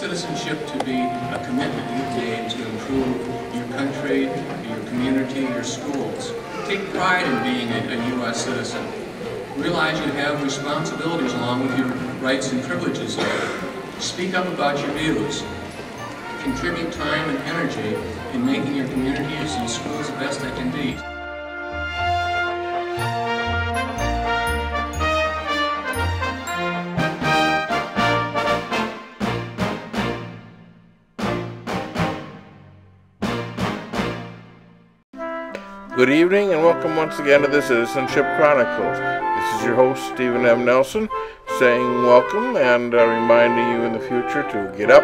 citizenship to be a commitment you've made to improve your country, your community, your schools. Take pride in being a U.S. citizen. Realize you have responsibilities along with your rights and privileges here. Speak up about your views. Contribute time and energy in making your communities and schools the best they can be. Good evening and welcome once again to the Citizenship Chronicles. This is your host, Stephen M. Nelson, saying welcome and reminding you in the future to get up,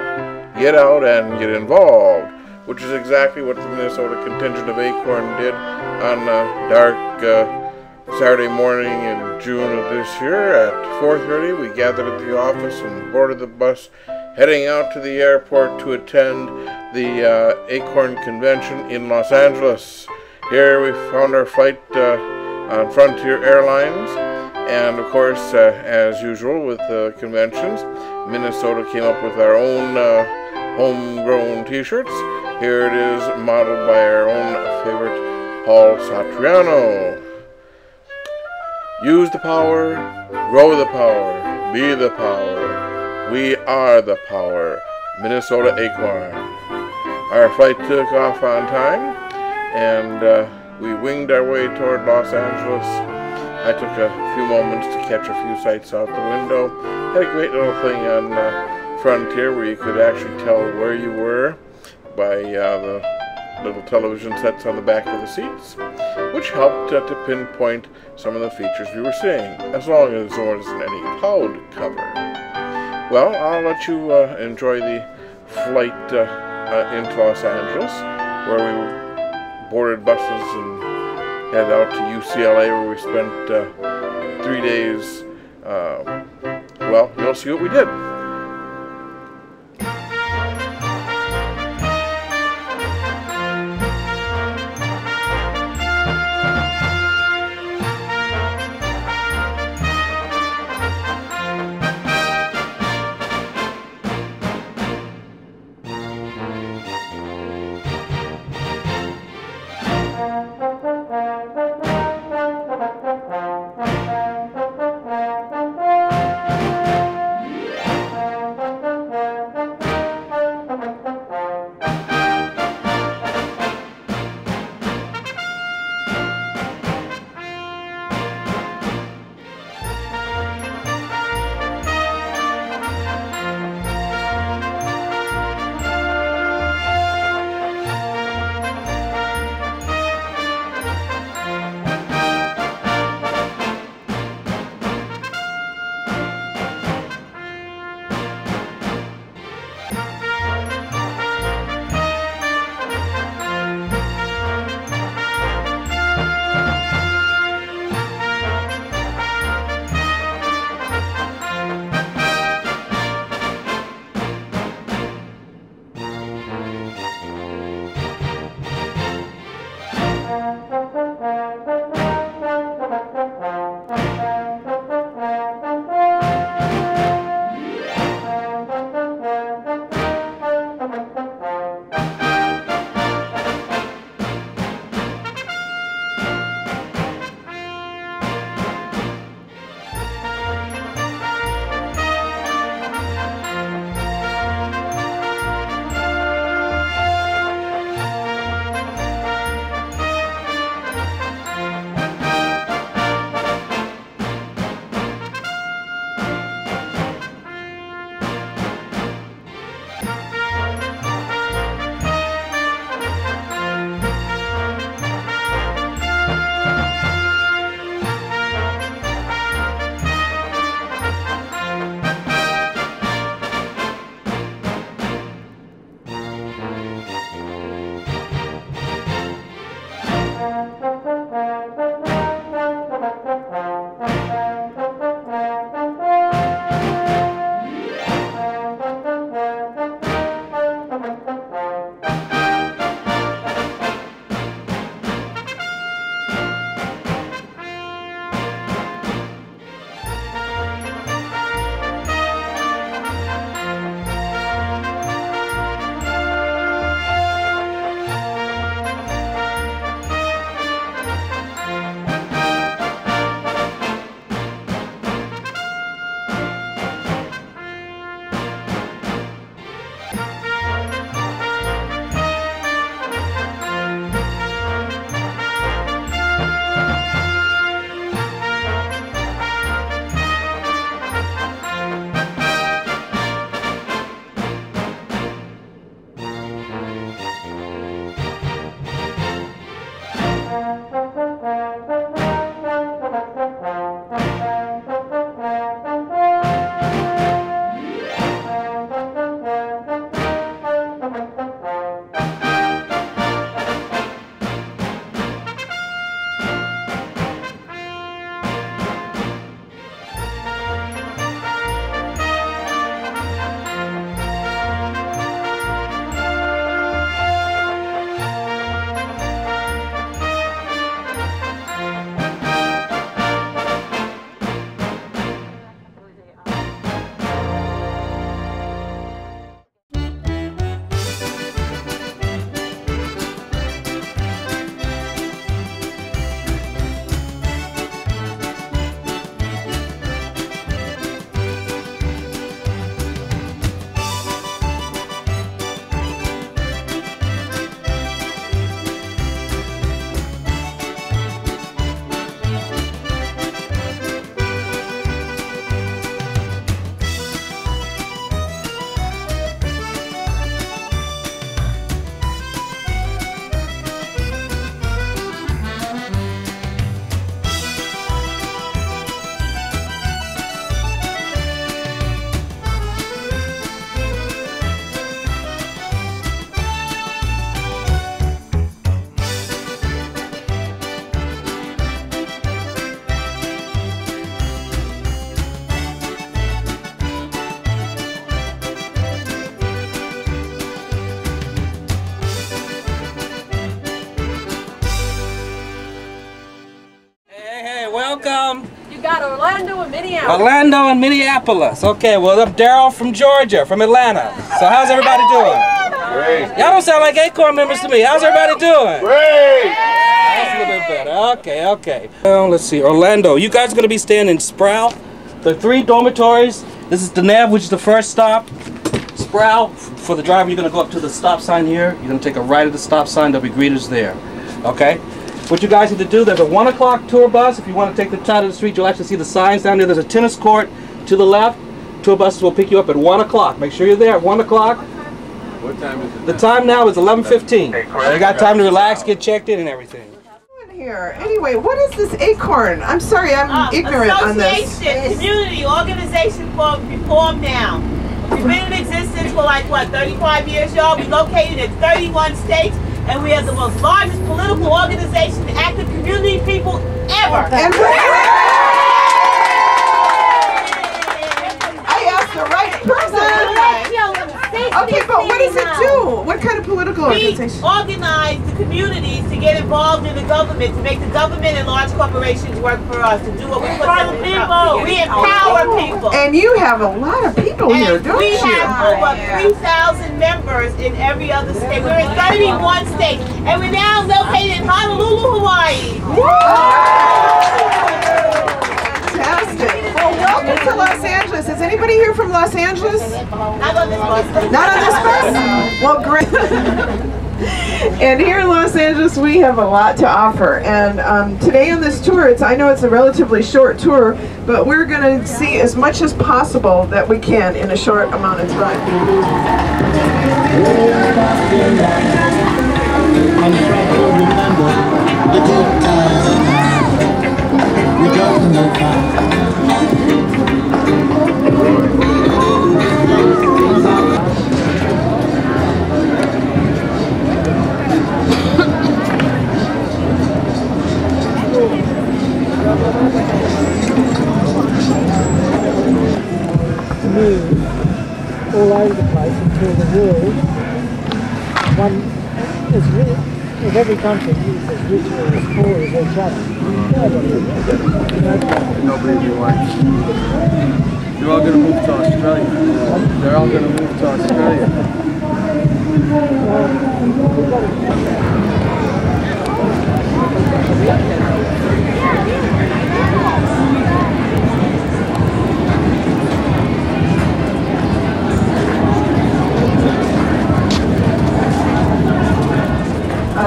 get out, and get involved, which is exactly what the Minnesota contingent of ACORN did on a dark Saturday morning in June of this year. At 4:30, we gathered at the office and boarded the bus, heading out to the airport to attend the ACORN convention in Los Angeles. Here we found our flight on Frontier Airlines, and of course, as usual with conventions, Minnesota came up with our own homegrown t-shirts. Here it is, modeled by our own favorite Paul Satriano. Use the power, grow the power, be the power. We are the power. Minnesota ACORN. Our flight took off on time, and we winged our way toward Los Angeles. I took a few moments to catch a few sights out the window. Had a great little thing on Frontier where you could actually tell where you were by the little television sets on the back of the seats, which helped to pinpoint some of the features we were seeing, as long as there wasn't any cloud cover. Well, I'll let you enjoy the flight into Los Angeles, where we boarded buses and headed out to UCLA, where we spent 3 days. Well, you'll see what we did. got Orlando and Minneapolis. Orlando and Minneapolis. Okay, well, I'm Daryl from Georgia, from Atlanta. So how's everybody doing? Great. Y'all don't sound like ACORN members to me. How's everybody doing? Great. That's a little bit better. Okay, okay. Well, let's see. Orlando. You guys are going to be staying in Sproul. There are 3 dormitories. This is the Nev, which is the first stop. Sproul. For the driver, you're going to go up to the stop sign here. You're going to take a right at the stop sign. There'll be greeters there. Okay? What you guys need to do, there's a 1 o'clock tour bus. If you want to take the side of the street, you'll actually see the signs down there. There's a tennis court to the left. Tour buses will pick you up at 1 o'clock. Make sure you're there at 1 o'clock. What time is it? The time now is 11:15. So you got time to relax, get checked in and everything. Here. Anyway, what is this ACORN? I'm sorry, I'm ignorant on this. Association, community, organization for Reform Now. We've been in existence for like, what, 35 years, y'all? We located in 31 states, and we are the most largest political organization, active community people ever. And I asked the right person. Okay, but what does it do? What kind of political organization? We organize the communities to get involved in the government, to make the government and large corporations work for us, to do what we put them in. We empower people. And you have a lot of people here, don't you? We have over 3,000 members in every other state. We're in 31 states, and we're now located in Honolulu, Hawaii. Fantastic. Well, welcome to Los Angeles. Is anybody here from Los Angeles? Not on this bus. Not on this bus? Well, great. And here in Los Angeles, we have a lot to offer. And today on this tour, I know it's a relatively short tour, but we're going to see as much as possible that we can in a short amount of time. All over the place until the world, one is really, with every country, is as rich or as poor as each other. Nobody wants. They're all going to move to Australia. They're all going to move to Australia.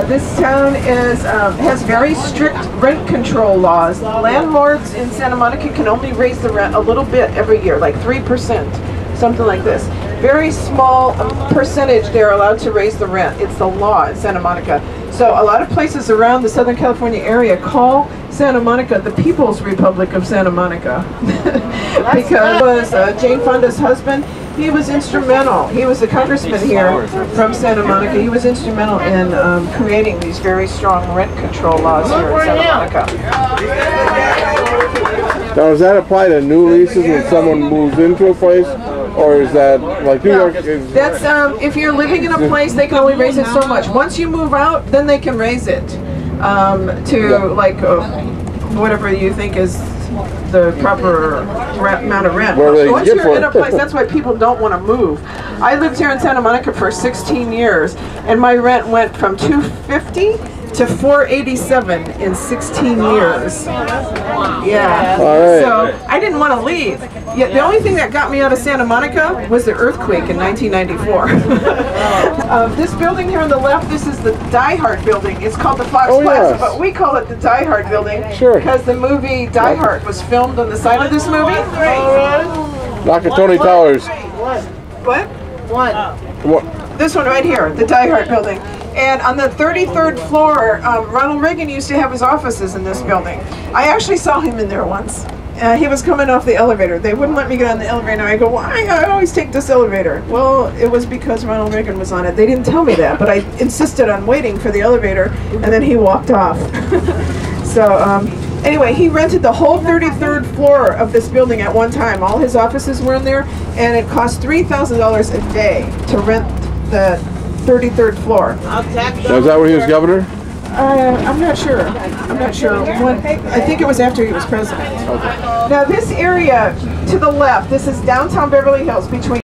This town has very strict rent control laws. Landlords in Santa Monica can only raise the rent a little bit every year, like 3%, something like this. Very small percentage they're allowed to raise the rent. It's the law in Santa Monica. So a lot of places around the Southern California area call Santa Monica the People's Republic of Santa Monica. Because it was Jane Fonda's husband. He was instrumental. He was a congressman here from Santa Monica. He was instrumental in creating these very strong rent control laws here in Santa Monica. Now, does that apply to new leases when someone moves into a place? Or is that like New York? That's if you're living in a place, they can only raise it so much. Once you move out, then they can raise it to like whatever you think is the proper amount of rent. Once you're in a place, that's why people don't want to move. I lived here in Santa Monica for 16 years, and my rent went from $250 to $487 in 16 years. Yeah. So I didn't want to leave. Yet the only thing that got me out of Santa Monica was the earthquake in 1994. This building here on the left, this is the Die Hard building. It's called the Fox Plaza, but we call it the Die Hard building because the movie Die Hard was filmed on the side of this movie. Nakatomi Towers. What? What? This one right here, the Die Hard building. And on the 33rd floor, Ronald Reagan used to have his offices in this building. I actually saw him in there once. He was coming off the elevator. They wouldn't let me get on the elevator. I go, why? I always take this elevator. Well, it was because Ronald Reagan was on it. They didn't tell me that, but I insisted on waiting for the elevator, and then he walked off. So anyway, he rented the whole 33rd floor of this building at one time. All his offices were in there, and it cost $3,000 a day to rent the 33rd floor. Now, is that when he was governor? I'm not sure. I'm not sure. I think it was after he was president. Okay. Now this area to the left, this is downtown Beverly Hills between